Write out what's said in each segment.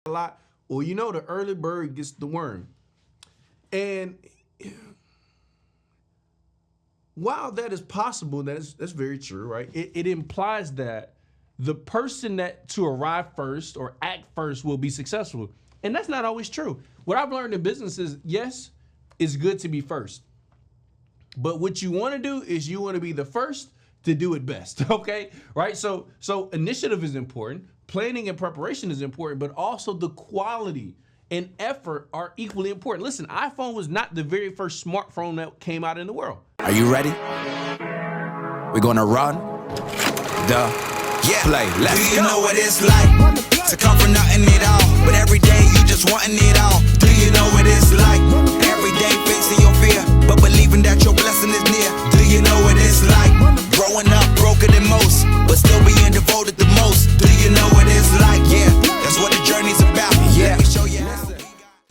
a lot, or you know, the early bird gets the worm. And while that is possible, that's very true, right? It implies that the person that to arrive first or act first will be successful. And that's not always true. What I've learned in business is, yes, it's good to be first. But what you want to do is you want to be the first to do it best, okay? Right? So initiative is important, planning and preparation is important, but also the quality and effort are equally important. Listen, iPhone was not the very first smartphone that came out in the world. Are you ready? We're gonna run the play. Let's go. Do you know what it's like to come from nothing at all, but every day you just wanting it all? Do you know what it's like? Every day facing your fear, but believing that your blessing is near. Do you know what it's like? Growing up broken than most, but still being devoted the most. Do you know what it's like? Yeah, that's what the journey's about. Yeah. Let me show you.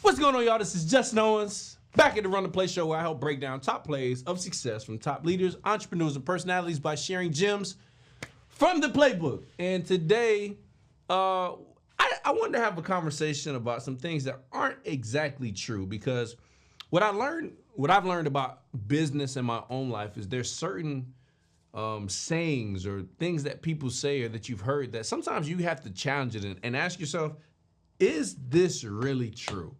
What's going on, y'all? This is Justin Owens, back at the Run the Play show, where I help break down top plays of success from top leaders, entrepreneurs, and personalities by sharing gems from the playbook. And today, I wanted to have a conversation about some things that aren't exactly true, because what I've learned about business in my own life is there's certain sayings or things that people say or that you've heard that sometimes you have to challenge it and ask yourself, is this really true?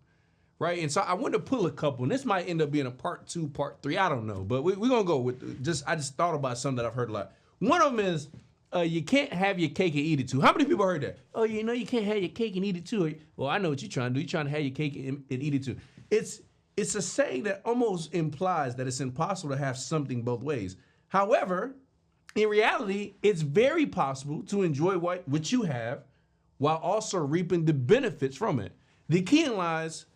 Right? And so I wanted to pull a couple, and this might end up being a part 2, part 3, I don't know, but we're gonna go with I just thought about some that I've heard a lot. One of them is, you can't have your cake and eat it too. How many people heard that? Oh, you know you can't have your cake and eat it too. Well, I know what you're trying to do. You're trying to have your cake and eat it too. It's a saying that almost implies that it's impossible to have something both ways. However, in reality, it's very possible to enjoy what you have while also reaping the benefits from it. The key lies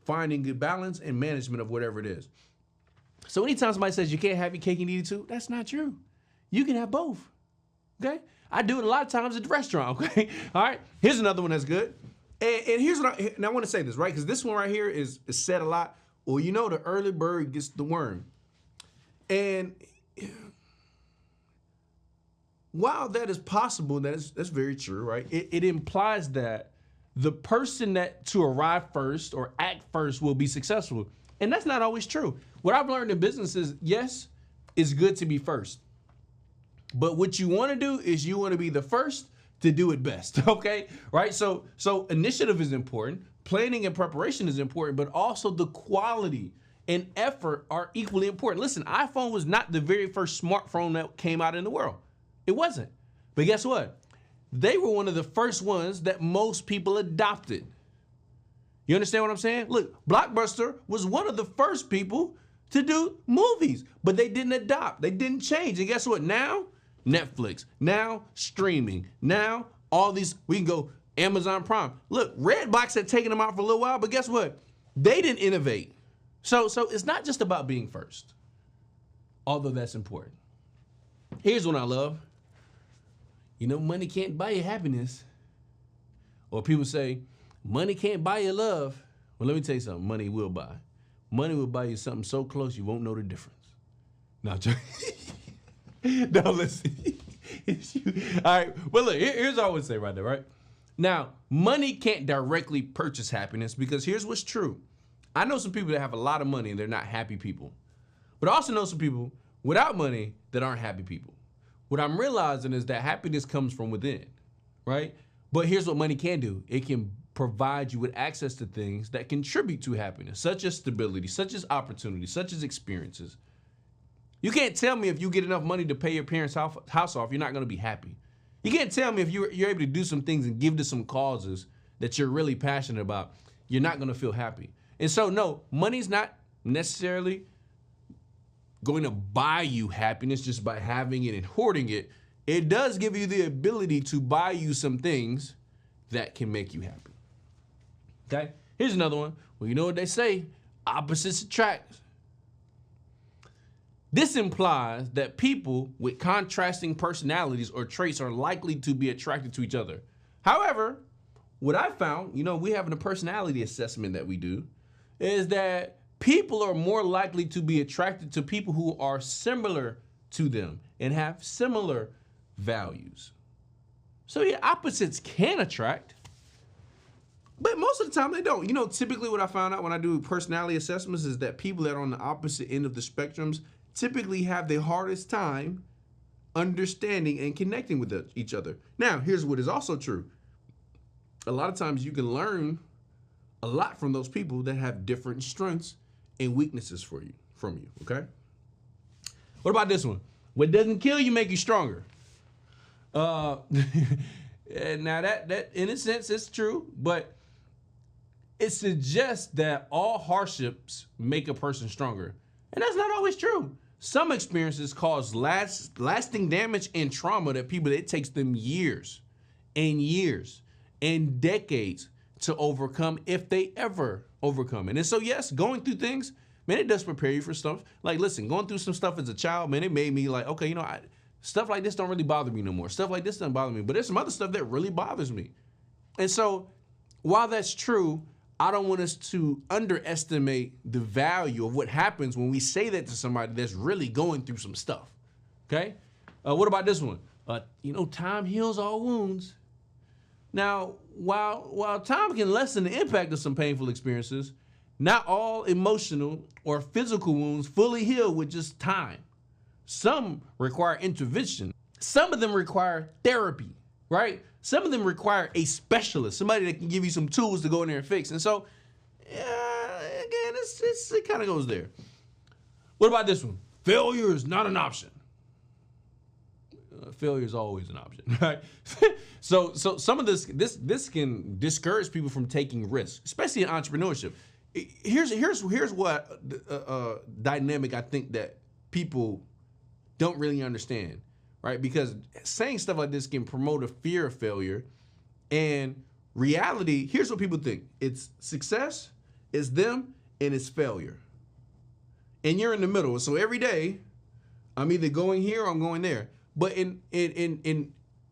finding good balance and management of whatever it is. So anytime somebody says you can't have your cake and eat it too, that's not true. You can have both, okay? I do it a lot of times at the restaurant, okay? All right, here's another one that's good. And here's what I want to say this, right? Because this one right here is said a lot. Well, you know, the early bird gets the worm. And while that is possible, that's very true, right? It implies that the person that to arrive first or act first will be successful. And that's not always true. What I've learned in business is, yes, it's good to be first. But what you want to do is you want to be the first to do it best, okay? Right? So initiative is important, planning and preparation is important, but also the quality and effort are equally important. Listen, iPhone was not the very first smartphone that came out in the world. It wasn't. But guess what? They were one of the first ones that most people adopted. You understand what I'm saying? Look, Blockbuster was one of the first people to do movies, but they didn't adopt. They didn't change. And guess what? Now, Netflix. Now, streaming. Now, all these, we can go Amazon Prime. Look, Redbox had taken them out for a little while, but guess what? They didn't innovate. So it's not just about being first, although that's important. Here's one I love. You know, money can't buy you happiness. Or people say, money can't buy you love. Well, let me tell you something, money will buy. Money will buy you something so close you won't know the difference. No, no, listen. All right, well, look, here's what I would say right there, right? Now, money can't directly purchase happiness, because here's what's true. I know some people that have a lot of money and they're not happy people. But I also know some people without money that aren't happy people. What I'm realizing is that happiness comes from within, right? But here's what money can do. It can provide you with access to things that contribute to happiness, such as stability, such as opportunity, such as experiences. You can't tell me if you get enough money to pay your parents' house off, you're not gonna be happy. You can't tell me if you're able to do some things and give to some causes that you're really passionate about, you're not gonna feel happy. And so no, money's not necessarily going to buy you happiness just by having it and hoarding it. It does give you the ability to buy you some things that can make you happy. Okay? Here's another one. Well, you know what they say, opposites attract. This implies that people with contrasting personalities or traits are likely to be attracted to each other. However, what I found, you know, we have a personality assessment that we do, is that people are more likely to be attracted to people who are similar to them and have similar values. So yeah, opposites can attract, But most of the time they don't. You know, typically what I found out when I do personality assessments is that people that are on the opposite end of the spectrums typically have the hardest time understanding and connecting with each other. Now, here's what is also true. A lot of times you can learn a lot from those people that have different strengths and weaknesses from you, okay? What about this one? What doesn't kill you make you stronger. Now that in a sense it's true, but it suggests that all hardships make a person stronger. And that's not always true. Some experiences cause lasting damage and trauma that it takes them years and decades to overcome, if they ever overcome it. And so yes, going through things, man, it does prepare you for stuff. Like, listen, going through some stuff as a child, man, it made me like, okay, you know, stuff like this don't really bother me no more. Stuff like this doesn't bother me, but there's some other stuff that really bothers me. And so while that's true, I don't want us to underestimate the value of what happens when we say that to somebody that's really going through some stuff, okay? What about this one? You know, time heals all wounds. Now, while time can lessen the impact of some painful experiences, not all emotional or physical wounds fully heal with just time. Some require intervention. Some of them require therapy, right? Some of them require a specialist, somebody that can give you some tools to go in there and fix. And so, yeah, again, it kind of goes there. What about this one? Failure is not an option. Failure is always an option, right? So some of this can discourage people from taking risks, especially in entrepreneurship. Here's what dynamic I think that people don't really understand, right? Because saying stuff like this can promote a fear of failure, and reality, here's what people think. It's success, it's them, and it's failure. And you're in the middle. So every day, I'm either going here or I'm going there. But in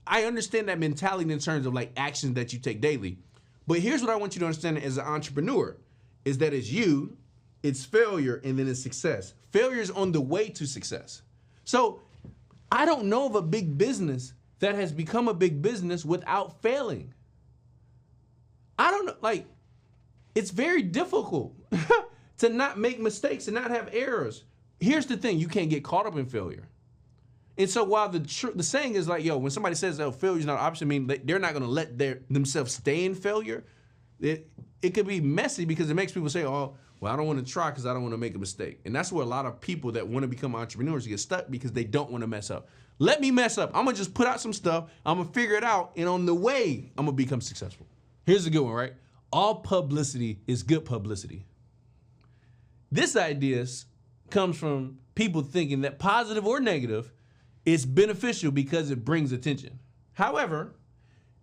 I understand that mentality in terms of like actions that you take daily. But here's what I want you to understand as an entrepreneur, is that it's you, it's failure, and then it's success. Failure is on the way to success. So I don't know of a big business that has become a big business without failing. I don't know, like, it's very difficult to not make mistakes and not have errors. Here's the thing, you can't get caught up in failure. And so while the saying is like, yo, when somebody says, oh, failure is not an option, I mean, they're not gonna let themselves stay in failure. It could be messy because it makes people say, oh, well, I don't want to try because I don't want to make a mistake. And that's where a lot of people that want to become entrepreneurs get stuck, because they don't want to mess up. Let me mess up. I'm going to just put out some stuff. I'm going to figure it out. And on the way, I'm going to become successful. Here's a good one, right? All publicity is good publicity. This idea comes from people thinking that positive or negative is beneficial because it brings attention. However,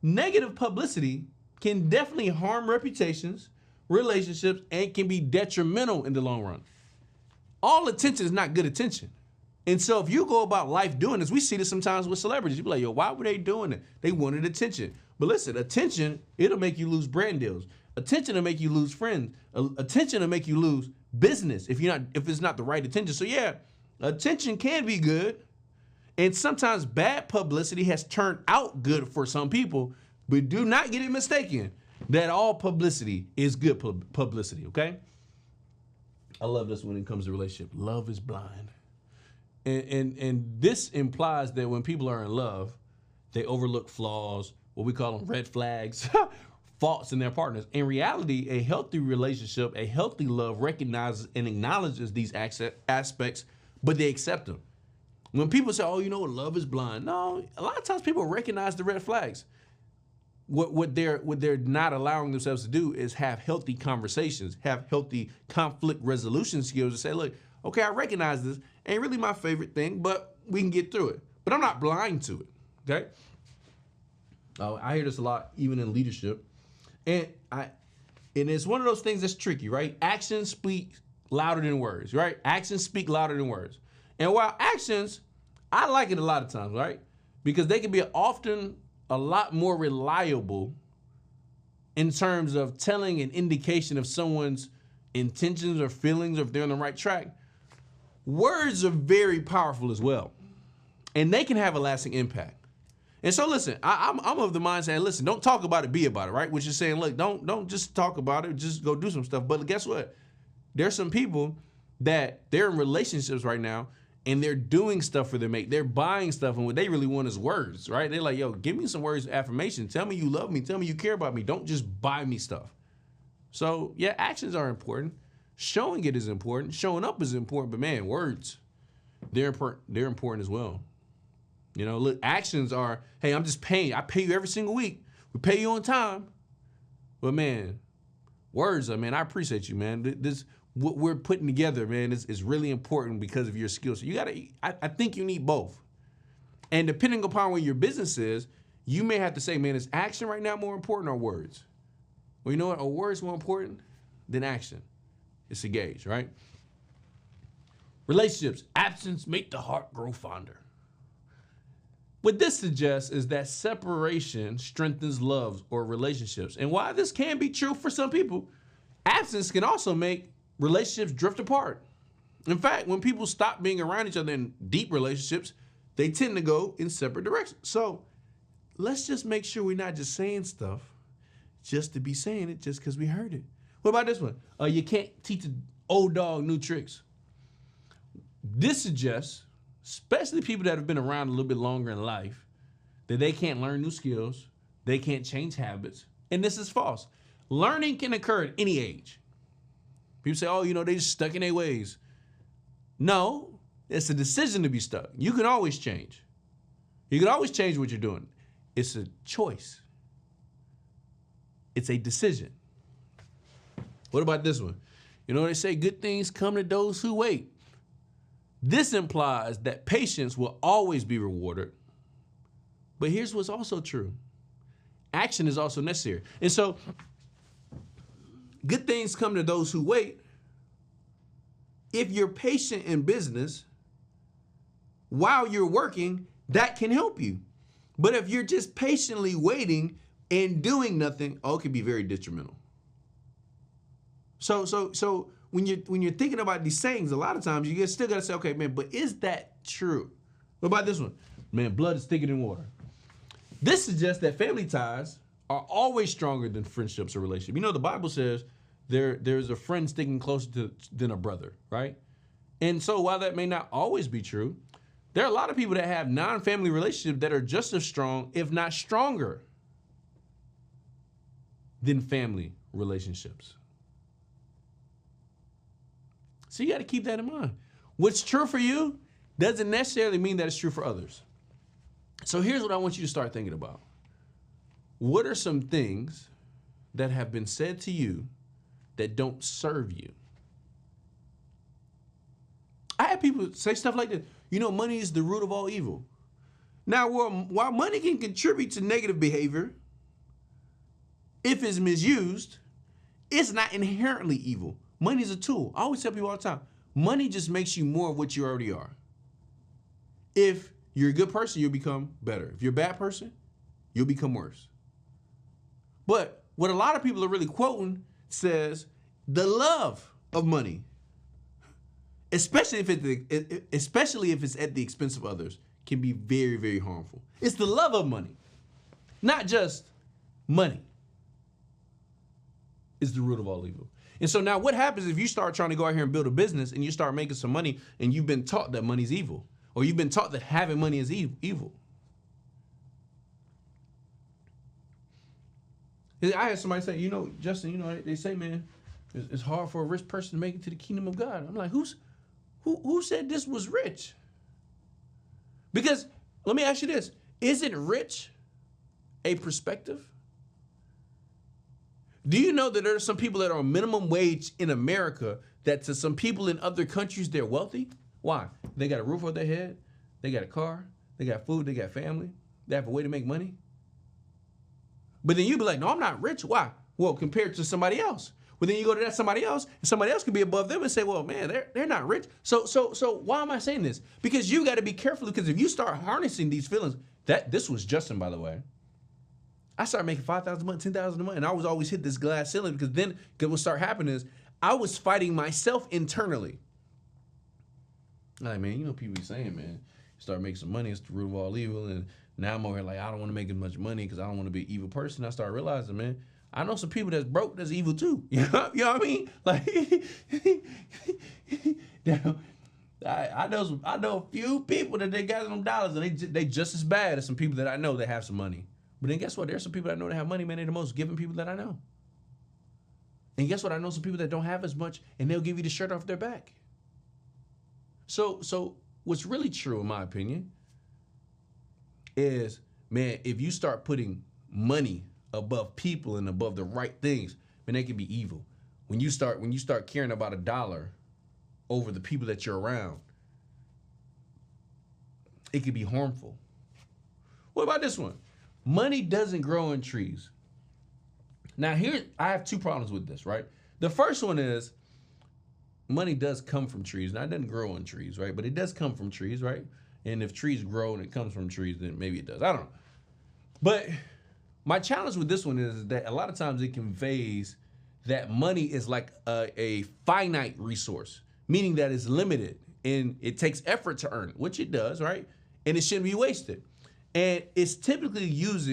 negative publicity can definitely harm reputations, relationships, and can be detrimental in the long run. All attention is not good attention. And so if you go about life doing this, we see this sometimes with celebrities. You be like, yo, why were they doing it? They wanted attention. But listen, attention, it'll make you lose brand deals. Attention will make you lose friends. Attention will make you lose business if it's not the right attention. So yeah, attention can be good. And sometimes bad publicity has turned out good for some people, but do not get it mistaken that all publicity is good publicity, okay? I love this when it comes to relationship. Love is blind. And this implies that when people are in love, they overlook flaws, what we call them red flags, faults in their partners. In reality, a healthy relationship, a healthy love recognizes and acknowledges these aspects, but they accept them. When people say, oh, you know, love is blind. No, a lot of times people recognize the red flags. What they're not allowing themselves to do is have healthy conversations, have healthy conflict resolution skills to say, look, okay, I recognize this. Ain't really my favorite thing, but we can get through it. But I'm not blind to it, okay? I hear this a lot, even in leadership. And it's one of those things that's tricky, right? Actions speak louder than words, right? Actions speak louder than words. And while actions, I like it a lot of times, right? Because they can be often a lot more reliable in terms of telling an indication of someone's intentions or feelings, or if they're on the right track. Words are very powerful as well, and they can have a lasting impact. And so listen, I'm of the mind saying, listen, don't talk about it, be about it, right? Which is saying, look, don't just talk about it, just go do some stuff. But guess what? There's some people that they're in relationships right now and they're doing stuff for their mate. They're buying stuff, and what they really want is words, right? They're like, yo, give me some words of affirmation. Tell me you love me. Tell me you care about me. Don't just buy me stuff. So yeah, actions are important. Showing it is important. Showing up is important, but man, words, they're important as well. You know, look, actions are, hey, I'm just paying. I pay you every single week. We pay you on time. But man, words are, man, I appreciate you, man. This what we're putting together, man, is really important because of your skills. So you gotta, I think you need both. And depending upon where your business is, you may have to say, man, is action right now more important or words? Well, you know what? Are words more important than action? It's a gauge, right? Relationships, absence make the heart grow fonder. What this suggests is that separation strengthens loves or relationships. And while this can be true for some people, absence can also make relationships drift apart. In fact, when people stop being around each other in deep relationships, they tend to go in separate directions. So let's just make sure we're not just saying stuff just to be saying it just because we heard it. What about this one? You can't teach an old dog new tricks. This suggests, especially people that have been around a little bit longer in life, that they can't learn new skills, they can't change habits, and this is false. Learning can occur at any age. People say, oh, you know, they just stuck in their ways. No, it's a decision to be stuck. You can always change. You can always change what you're doing. It's a choice. It's a decision. What about this one? You know, they say good things come to those who wait. This implies that patience will always be rewarded. But here's what's also true. Action is also necessary. And so, good things come to those who wait. If you're patient in business, while you're working, that can help you. But if you're just patiently waiting and doing nothing, it can be very detrimental. So when you're thinking about these sayings, a lot of times you still gotta say, okay, man, but is that true? What about this one? Man, blood is thicker than water. This suggests that family ties are always stronger than friendships or relationships. You know, the Bible says there's a friend sticking closer than a brother, right? And so while that may not always be true, there are a lot of people that have non-family relationships that are just as strong, if not stronger, than family relationships. So you got to keep that in mind. What's true for you doesn't necessarily mean that it's true for others. So here's what I want you to start thinking about. What are some things that have been said to you that don't serve you? I had people say stuff like this. You know, money is the root of all evil. Now, while money can contribute to negative behavior, if it's misused, it's not inherently evil. Money is a tool. I always tell people all the time, money just makes you more of what you already are. If you're a good person, you'll become better. If you're a bad person, you'll become worse. But what a lot of people are really quoting says the love of money, especially if it's at the expense of others, can be very, very harmful. It's the love of money, not just money, is the root of all evil. And so now what happens if you start trying to go out here and build a business and you start making some money and you've been taught that money's evil, or you've been taught that having money is evil? I had somebody say, you know, Justin, you know, they say, man, it's hard for a rich person to make it to the kingdom of God. I'm like, who said this was rich? Because let me ask you this, isn't rich a perspective? Do you know that there are some people that are on minimum wage in America that to some people in other countries, they're wealthy? Why? They got a roof over their head, they got a car, they got food, they got family, they have a way to make money. But then you be like, no, I'm not rich. Why? Well, compared to somebody else. But then you go to that somebody else, and somebody else could be above them and say, well, man, they're not rich. So why am I saying this? Because you got to be careful, because if you start harnessing these feelings, this was Justin, by the way. I started making $5,000 a month, $10,000 a month, and I was always hit this glass ceiling, because then what started happening is I was fighting myself internally. I'm like, man, you know, people be saying, man, you start making some money, it's the root of all evil, and Now I'm over here like, I don't want to make as much money because I don't want to be an evil person. I start realizing, man, I know some people that's broke that's evil too. You know what I mean? Like, I know a few people that they got them dollars and they just as bad as some people that I know that have some money. But then guess what? There's some people that I know that have money, man. They're the most giving people that I know. And guess what? I know some people that don't have as much and they'll give you the shirt off their back. So what's really true, in my opinion, is, man, if you start putting money above people and above the right things, man, they can be evil. When you start caring about $1 over the people that you're around, it could be harmful. What about this one? Money doesn't grow on trees. Now here, I have two problems with this, right? The first one is money does come from trees. Now it doesn't grow on trees, right? But it does come from trees, right? And if trees grow and it comes from trees, then maybe it does. I don't know. But my challenge with this one is that a lot of times it conveys that money is like a finite resource, meaning that it's limited and it takes effort to earn it, which it does, right? And it shouldn't be wasted. And it's typically used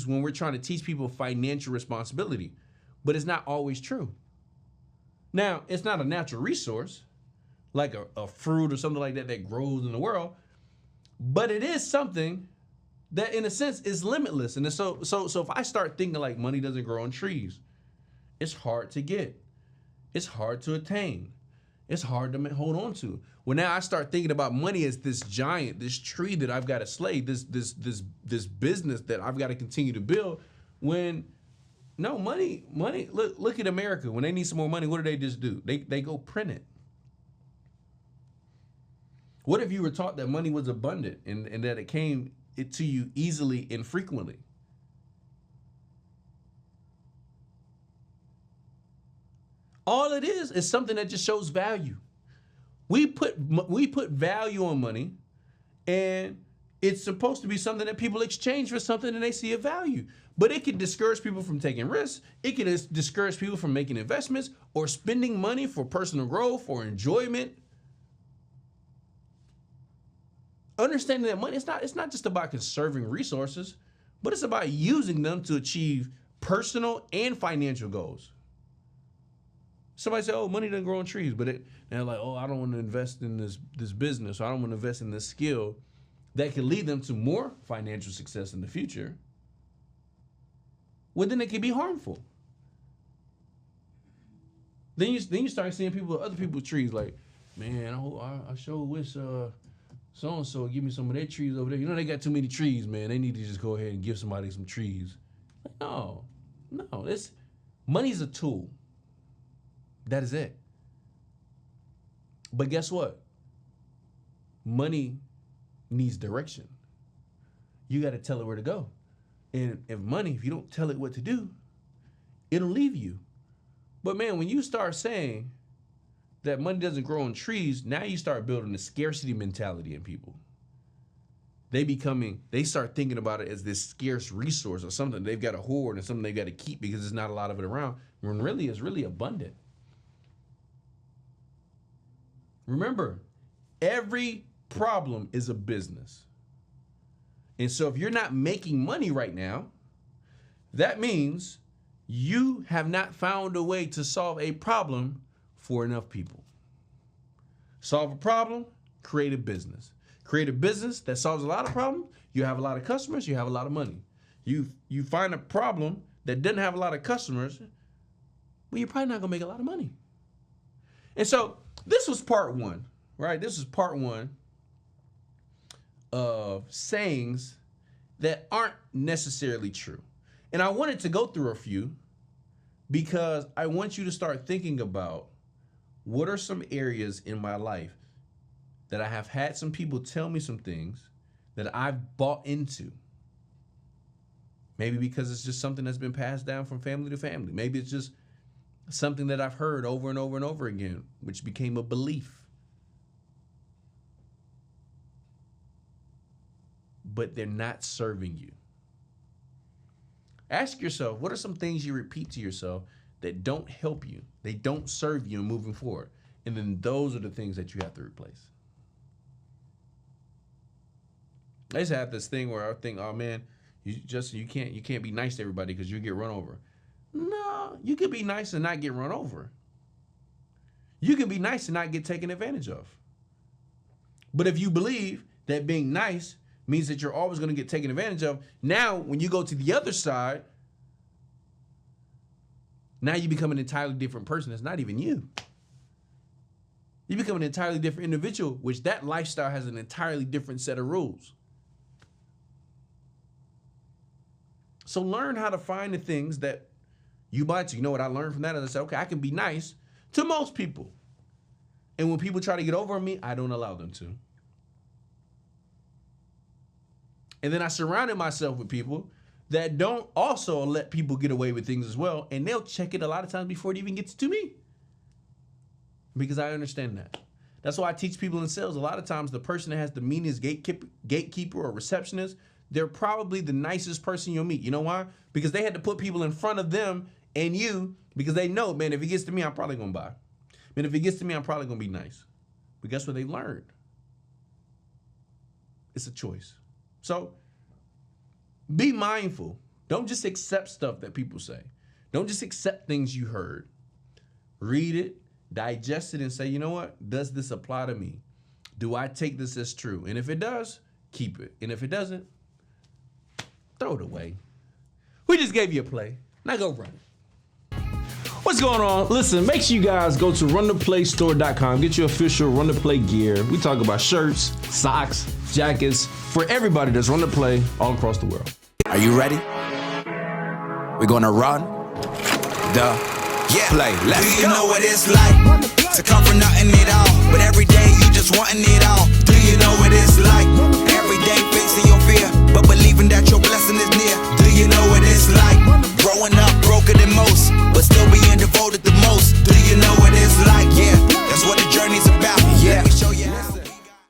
when we're trying to teach people financial responsibility, but it's not always true. Now, it's not a natural resource like a fruit or something like that that grows in the world, but it is something that in a sense is limitless. And so if I start thinking like money doesn't grow on trees, it's hard to get. It's hard to attain. It's hard to hold on to. Well, now I start thinking about money as this giant, this tree that I've got to slay, this business that I've got to continue to build. When no money, look at America. When they need some more money, what do they just do? They go print it. What if you were taught that money was abundant and that it came to you easily and frequently? All it is something that just shows value. We put value on money, and it's supposed to be something that people exchange for something and they see a value. But it can discourage people from taking risks. It can discourage people from making investments or spending money for personal growth or enjoyment. Understanding that money, it's not just about conserving resources, but it's about using them to achieve personal and financial goals. Somebody say, oh, money doesn't grow on trees, but they're like, oh, I don't want to invest in this business, or I don't want to invest in this skill that can lead them to more financial success in the future. Well, then it can be harmful. Then you start seeing other people's trees like, man, I sure wish so-and-so give me some of their trees over there. You know, they got too many trees, man. They need to just go ahead and give somebody some trees. Like, no, money's a tool. That is it. But guess what? Money needs direction. You got to tell it where to go. And if you don't tell it what to do, it'll leave you. But man, when you start saying that money doesn't grow on trees, now you start building a scarcity mentality in people. They start thinking about it as this scarce resource or something they've got to hoard and something they've got to keep because there's not a lot of it around, when really it's really abundant. Remember, every problem is a business. And so if you're not making money right now, that means you have not found a way to solve a problem for enough people. Solve a problem, create a business. Create a business that solves a lot of problems, you have a lot of customers, you have a lot of money. You find a problem that doesn't have a lot of customers, well, you're probably not gonna make a lot of money. And so this was part one, right? This is part one of sayings that aren't necessarily true. And I wanted to go through a few because I want you to start thinking about what are some areas in my life that I have had some people tell me some things that I've bought into. Maybe because it's just something that's been passed down from family to family. Maybe it's just something that I've heard over and over and over again, which became a belief. But they're not serving you. Ask yourself, what are some things you repeat to yourself that don't help you? They don't serve you in moving forward. And then those are the things that you have to replace. I used to have this thing where I think, oh man, you can't be nice to everybody because you get run over. No, you can be nice and not get run over. You can be nice and not get taken advantage of. But if you believe that being nice means that you're always going to get taken advantage of, now when you go to the other side, now you become an entirely different person. It's not even you. You become an entirely different individual, which that lifestyle has an entirely different set of rules. So learn how to find the things that you buy into. You know what I learned from that is I said, okay, I can be nice to most people. And when people try to get over on me, I don't allow them to. And then I surrounded myself with people that don't also let people get away with things as well. And they'll check it a lot of times before it even gets to me. Because I understand that. That's why I teach people in sales. A lot of times the person that has the meanest gatekeeper or receptionist, they're probably the nicest person you'll meet. You know why? Because they had to put people in front of them and you, because they know, man, if he gets to me, I'm probably going to buy. Man, if he gets to me, I'm probably going to be nice. But guess what they learned? It's a choice. So be mindful. Don't just accept stuff that people say. Don't just accept things you heard. Read it, digest it, and say, you know what? Does this apply to me? Do I take this as true? And if it does, keep it. And if it doesn't, throw it away. We just gave you a play. Now go run it. What's going on? Listen, make sure you guys go to RunThePlayStore.com. Get your official Run the Play gear. We talk about shirts, socks, jackets for everybody that's Run the Play all across the world. Are you ready? We're gonna run the play. Let's go. Do you know what it's like to come from nothing at all, but every day you just wanting it all? Do you know what it's like? Every day facing your fear, but believing that your blessing is near. Do you know what it's like? Growing up broker than most, but still being devoted